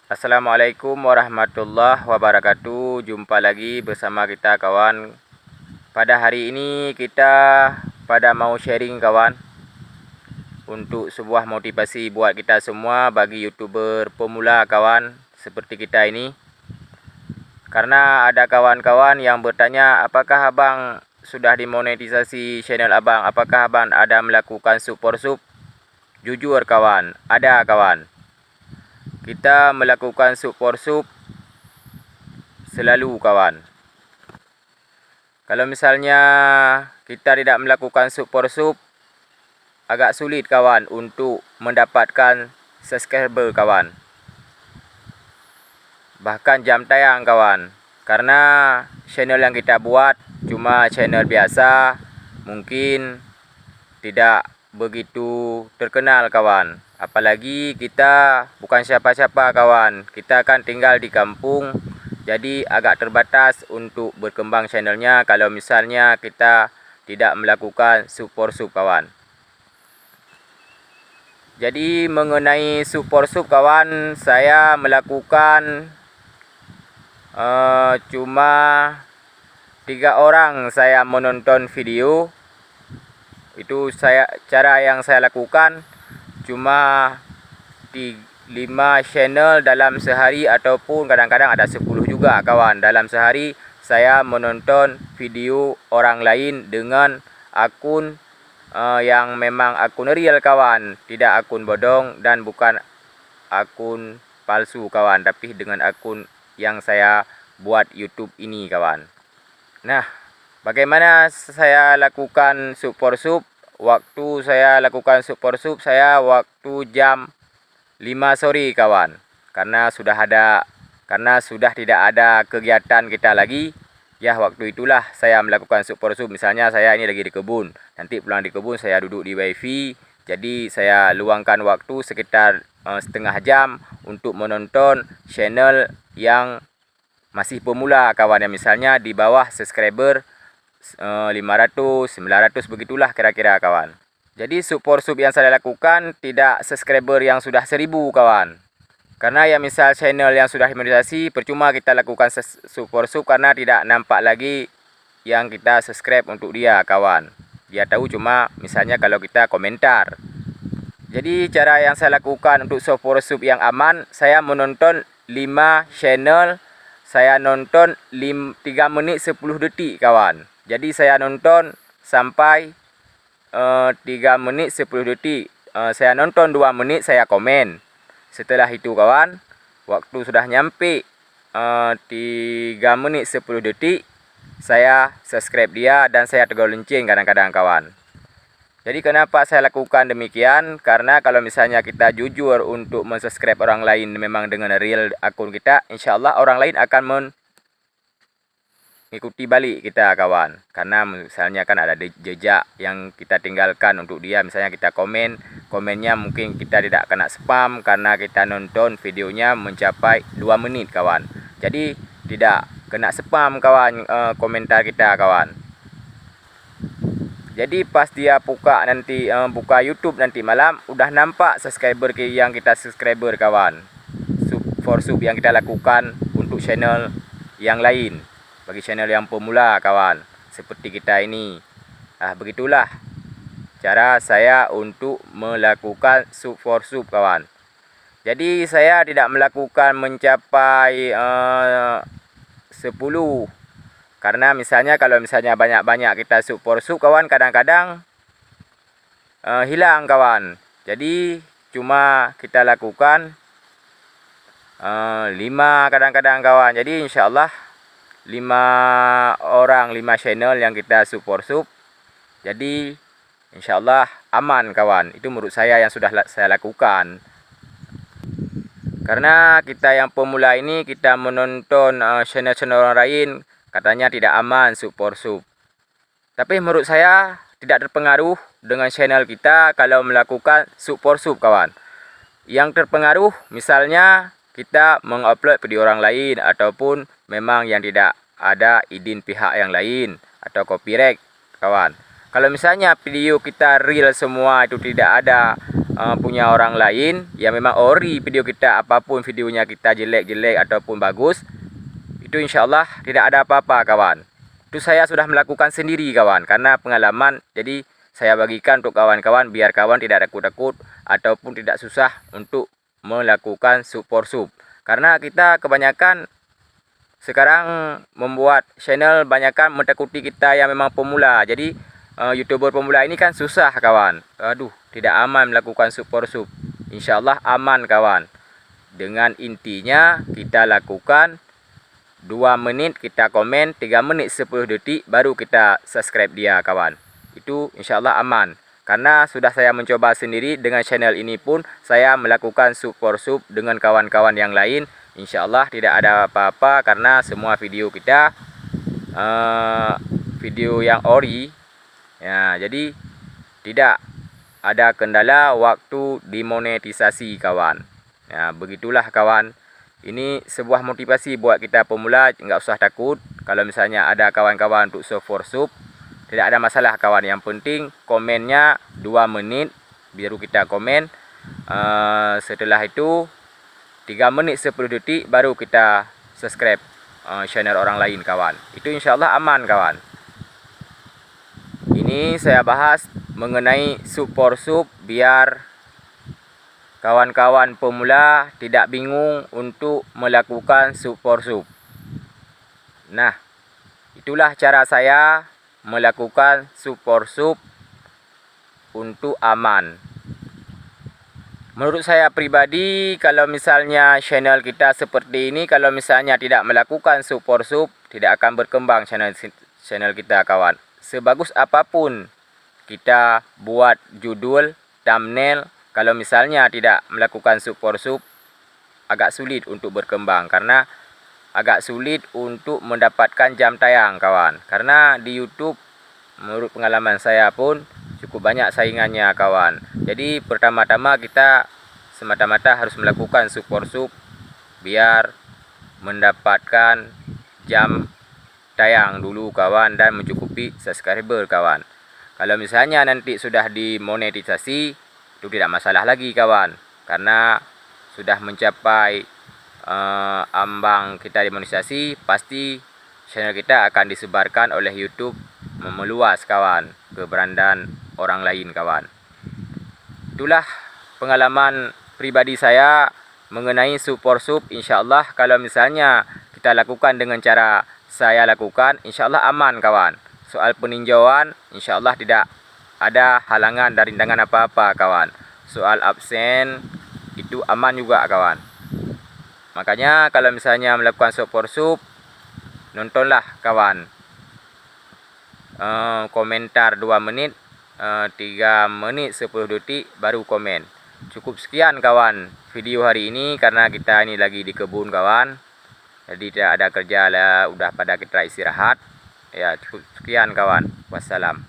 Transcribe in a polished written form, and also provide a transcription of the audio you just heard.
Assalamualaikum warahmatullahi wabarakatuh. Jumpa lagi bersama kita kawan. Pada hari ini kita pada mau sharing kawan, untuk sebuah motivasi buat kita semua bagi YouTuber pemula kawan seperti kita ini. Karena ada kawan-kawan yang bertanya, apakah abang sudah dimonetisasi channel abang? Apakah abang ada melakukan super sub? Jujur kawan, ada kawan. Kita melakukan super sub selalu kawan. Kalau misalnya kita tidak melakukan super sub, agak sulit kawan untuk mendapatkan subscriber kawan. Bahkan jam tayang kawan. Karena channel yang kita buat cuma channel biasa, mungkin tidak begitu terkenal kawan. Apalagi kita bukan siapa-siapa kawan. Kita kan tinggal di kampung, jadi agak terbatas untuk berkembang channelnya kalau misalnya kita tidak melakukan super sub kawan. Jadi mengenai super sub kawan, saya melakukan cuma 3 orang saya menonton video. Itu cara yang saya lakukan, cuma 5 channel dalam sehari, ataupun kadang-kadang ada 10 juga kawan. Dalam sehari saya menonton video orang lain dengan akun yang memang akun real kawan, tidak akun bodong dan bukan akun palsu kawan, tapi dengan akun yang saya buat YouTube ini kawan. Nah, bagaimana saya lakukan super sub? Waktu saya lakukan super sub, saya waktu jam 5 sore kawan. Karena sudah tidak ada kegiatan kita lagi, ya waktu itulah saya melakukan super sub. Misalnya saya ini lagi di kebun, nanti pulang di kebun saya duduk di wifi, jadi saya luangkan waktu sekitar setengah jam untuk menonton channel yang masih pemula kawan, yang misalnya di bawah subscriber 500, 900 begitulah kira-kira kawan. Jadi super sub yang saya lakukan tidak subscriber yang sudah 1000 kawan. Karena ya misal channel yang sudah dimonetisasi, percuma kita lakukan super sub karena tidak nampak lagi yang kita subscribe untuk dia kawan. Dia tahu cuma misalnya kalau kita komentar. Jadi cara yang saya lakukan untuk super sub yang aman, saya menonton 5 channel. Saya nonton 3 menit 10 detik kawan. Jadi saya nonton sampai 3 menit 10 detik. Saya nonton 2 menit, saya komen. Setelah itu kawan, waktu sudah nyampe 3 menit 10 detik, saya subscribe dia dan saya tegur lonceng kadang-kadang kawan. Jadi kenapa saya lakukan demikian? Karena kalau misalnya kita jujur untuk mensubscribe orang lain memang dengan real akun kita, insya Allah orang lain akan mengikuti balik kita kawan. Karena misalnya kan ada jejak yang kita tinggalkan untuk dia. Misalnya kita komennya mungkin kita tidak kena spam karena kita nonton videonya mencapai 2 menit kawan. Jadi tidak kena spam kawan komentar kita kawan. Jadi pas dia buka YouTube nanti malam, udah nampak subscriber yang kita subscriber kawan. For sub yang kita lakukan untuk channel yang lain, bagi channel yang pemula kawan, seperti kita ini. Begitulah cara saya untuk melakukan for sub kawan. Jadi saya tidak melakukan mencapai 10. Karena misalnya kalau misalnya banyak-banyak kita super sub kawan, kadang-kadang hilang kawan. Jadi cuma kita lakukan 5 kadang-kadang kawan. Jadi insya Allah 5 orang 5 channel yang kita super sub. Jadi insya Allah aman kawan. Itu menurut saya yang sudah saya lakukan. Karena kita yang pemula ini, kita menonton channel-channel orang lain, katanya tidak aman super sub. Tapi menurut saya tidak terpengaruh dengan channel kita kalau melakukan super sub kawan. Yang terpengaruh misalnya kita mengupload video orang lain, ataupun memang yang tidak ada izin pihak yang lain atau copyright kawan. Kalau misalnya video kita real semua, itu tidak ada punya orang lain, ya memang ori video kita, apapun videonya kita jelek-jelek ataupun bagus, itu insyaallah tidak ada apa-apa kawan. Itu saya sudah melakukan sendiri kawan, karena pengalaman. Jadi saya bagikan untuk kawan-kawan biar kawan tidak takut-takut ataupun tidak susah untuk melakukan sub for sub. Karena kita kebanyakan sekarang membuat channel banyakkan mentakuti kita yang memang pemula. Jadi YouTuber pemula ini kan susah kawan. Aduh, tidak aman melakukan sub for sub. Insyaallah aman kawan. Dengan intinya kita lakukan 2 menit kita komen, 3 menit 10 detik baru kita subscribe dia kawan. Itu insyaallah aman. Karena sudah saya mencoba sendiri dengan channel ini pun saya melakukan sub for sub dengan kawan-kawan yang lain. Insyaallah tidak ada apa-apa karena semua video kita video yang ori. Ya, jadi tidak ada kendala waktu dimonetisasi kawan. Ya, begitulah kawan. Ini sebuah motivasi buat kita pemula, nggak usah takut. Kalau misalnya ada kawan-kawan untuk sub for sub, tidak ada masalah kawan. Yang penting komennya 2 menit baru kita komen. Setelah itu 3 menit 10 detik baru kita subscribe channel orang lain kawan. Itu insyaallah aman kawan. Ini saya bahas mengenai sub for sub biar kawan-kawan pemula tidak bingung untuk melakukan sub for sub. Nah, itulah cara saya melakukan sub for sub untuk aman. Menurut saya pribadi, kalau misalnya channel kita seperti ini, kalau misalnya tidak melakukan sub for sub, tidak akan berkembang channel kita kawan. Sebagus apapun kita buat judul, thumbnail, kalau misalnya tidak melakukan sub for sub, agak sulit untuk berkembang. Karena agak sulit untuk mendapatkan jam tayang kawan. Karena di YouTube, menurut pengalaman saya pun, cukup banyak saingannya kawan. Jadi pertama-tama kita semata-mata harus melakukan sub for sub biar mendapatkan jam tayang dulu kawan dan mencukupi subscriber kawan. Kalau misalnya nanti sudah dimonetisasi, itu tidak masalah lagi kawan. Karena sudah mencapai ambang kita dimonetisasi, pasti channel kita akan disebarkan oleh YouTube meluas kawan ke berandaan orang lain kawan. Itulah pengalaman pribadi saya mengenai sub for sub. Insyaallah kalau misalnya kita lakukan dengan cara saya lakukan, insyaallah aman kawan. Soal peninjauan insyaallah tidak ada halangan dan rintangan apa-apa kawan. Soal absen itu aman juga kawan. Makanya kalau misalnya melakukan sub for sub, nontonlah kawan. Komentar 2 menit, 3 menit 10 detik baru komen. Cukup sekian kawan video hari ini, karena kita ini lagi di kebun kawan. Jadi tidak ada kerja lah, udah pada kita istirahat. Ya, cukup sekian kawan. Wassalam.